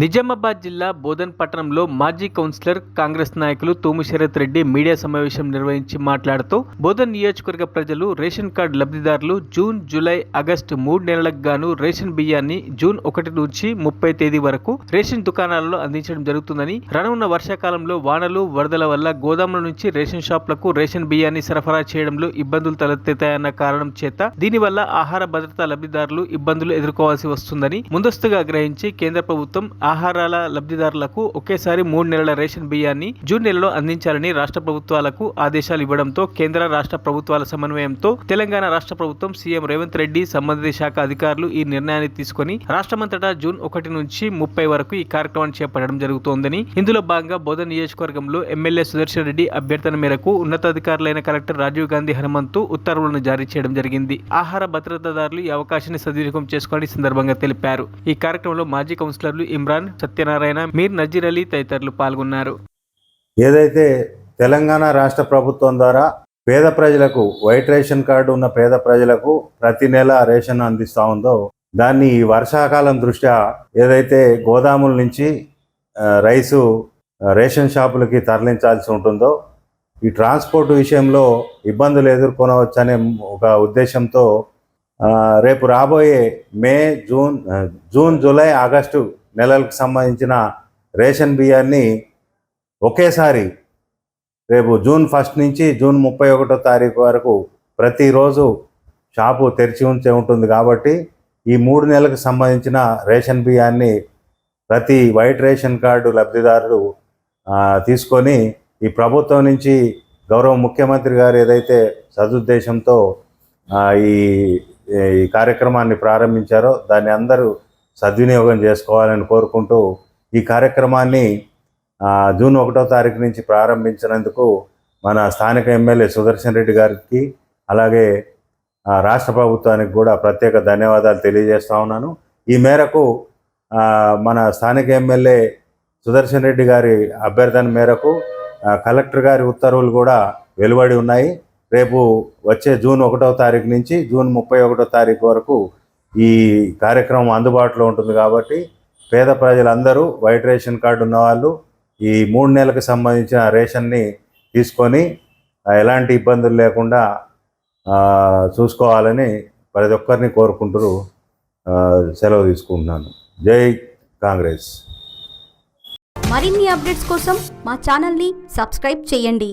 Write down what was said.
నిజామాబాద్ జిల్లా బోధన్ పట్టణంలో మాజీ కౌన్సిలర్ కాంగ్రెస్ నాయకులు తూము శరత్ రెడ్డి మీడియా సమావేశం నిర్వహించి మాట్లాడుతూ బోధన్ నియోజకవర్గ ప్రజలు రేషన్ కార్డు లబ్ధిదారులు జూన్, జూలై, ఆగస్టు 3 నెలలకు గాను రేషన్ బియ్యాన్ని జూన్ 1 నుంచి 30 తేదీ వరకు రేషన్ దుకాణాలలో అందించడం జరుగుతుందని, రానున్న వర్షాకాలంలో వానలు, వరదల వల్ల గోదాముల నుంచి రేషన్ షాపులకు రేషన్ బియ్యాన్ని సరఫరా చేయడంలో ఇబ్బందులు తలెత్తాయన్న కారణం చేత దీనివల్ల ఆహార భద్రతా లబ్ధిదారులు ఇబ్బందులు ఎదుర్కోవాల్సి వస్తుందని ముందస్తుగా గ్రహించి కేంద్ర ప్రభుత్వం ఆహారాల లబ్ధిదారులకు ఒకేసారి 3 నెలల రేషన్ బియ్యాన్ని జూన్ నెలలో అందించాలని రాష్ట్ర ప్రభుత్వాలకు ఆదేశాలు ఇవ్వడంతో కేంద్ర రాష్ట్ర ప్రభుత్వాల సమన్వయంతో తెలంగాణ రాష్ట్ర ప్రభుత్వం సీఎం రేవంత్ రెడ్డి సంబంధిత శాఖ అధికారులు ఈ నిర్ణయాన్ని తీసుకొని రాష్ట్రమంతటా జూన్ 1 నుంచి 30 వరకు ఈ కార్యక్రమాన్ని చేపట్టడం జరుగుతోందని, ఇందులో భాగంగా బోధన్ నియోజకవర్గంలో ఎమ్మెల్యే సుదర్శన్ రెడ్డి అభ్యర్థన మేరకు ఉన్నతాధికారులైన కలెక్టర్ రాజీవ్ గాంధీ హనుమంతు ఉత్తర్వులను జారీ చేయడం జరిగింది. ఆహార భద్రతాదారులు ఈ అవకాశాన్ని సద్వినియోగం చేసుకోవాలని సందర్భంగా తెలిపారు. ఈ కార్యక్రమంలో మాజీ కౌన్సిలర్లు ఇమ్రాన్, సత్యనారాయణ, మీర్ నజీర్ అలీ తదితరులు పాల్గొన్నారు. ఏదైతే తెలంగాణ రాష్ట్ర ప్రభుత్వం ద్వారా పేద ప్రజలకు వైట్ రేషన్ కార్డు ఉన్న పేద ప్రజలకు ప్రతి నెల రేషన్ అందిస్తూ ఉందో దాన్ని ఈ వర్షాకాలం దృష్ట్యా ఏదైతే గోదాముల నుంచి రైసు రేషన్ షాపులకి తరలించాల్సి ఉంటుందో ఈ ట్రాన్స్పోర్ట్ విషయంలో ఇబ్బందులు ఎదుర్కొనవచ్చనే ఒక ఉద్దేశంతో రేపు రాబోయే మే, జూన్, జూలై, ఆగస్టు నెలలకు సంబంధించిన రేషన్ బియ్యాన్ని ఒకేసారి రేపు జూన్ 1 నుంచి జూన్ 31 తారీఖు వరకు ప్రతిరోజు షాపు తెరిచి ఉంచే ఉంటుంది. కాబట్టి ఈ 3 నెలలకు సంబంధించిన రేషన్ బియ్యాన్ని ప్రతి వైట్ రేషన్ కార్డు లబ్ధిదారులు తీసుకొని ఈ ప్రభుత్వం నుంచి గౌరవ ముఖ్యమంత్రి గారు ఏదైతే సదుద్దేశంతో ఈ కార్యక్రమాన్ని ప్రారంభించారో దాన్ని అందరూ సద్వినియోగం చేసుకోవాలని కోరుకుంటూ ఈ కార్యక్రమాన్ని జూన్ 1వ తారీఖు నుంచి ప్రారంభించినందుకు మన స్థానిక ఎమ్మెల్యే సుదర్శన్ రెడ్డి గారికి అలాగే రాష్ట్ర ప్రభుత్వానికి కూడా ప్రత్యేక ధన్యవాదాలు తెలియజేస్తా ఉన్నాను. ఈ మేరకు మన స్థానిక ఎమ్మెల్యే సుదర్శన్ రెడ్డి గారి అభ్యర్థన మేరకు కలెక్టర్ గారి ఉత్తర్వులు కూడా వెలువడి ఉన్నాయి. రేపు వచ్చే జూన్ 1వ తారీఖు నుంచి జూన్ 31వ తారీఖు వరకు ఈ కార్యక్రమం అందుబాటులో ఉంటుంది. కాబట్టి పేద ప్రజలందరూ వైట్ రేషన్ కార్డు ఉన్నవాళ్ళు ఈ 3 నెలలకు సంబంధించిన రేషన్ని తీసుకొని ఎలాంటి ఇబ్బందులు లేకుండా చూసుకోవాలని ప్రతి ఒక్కరిని కోరుకుంటూ సెలవు తీసుకుంటున్నాను. జై కాంగ్రెస్. మరిన్ని అప్డేట్స్ కోసం మా ఛానల్ని సబ్స్క్రైబ్ చేయండి.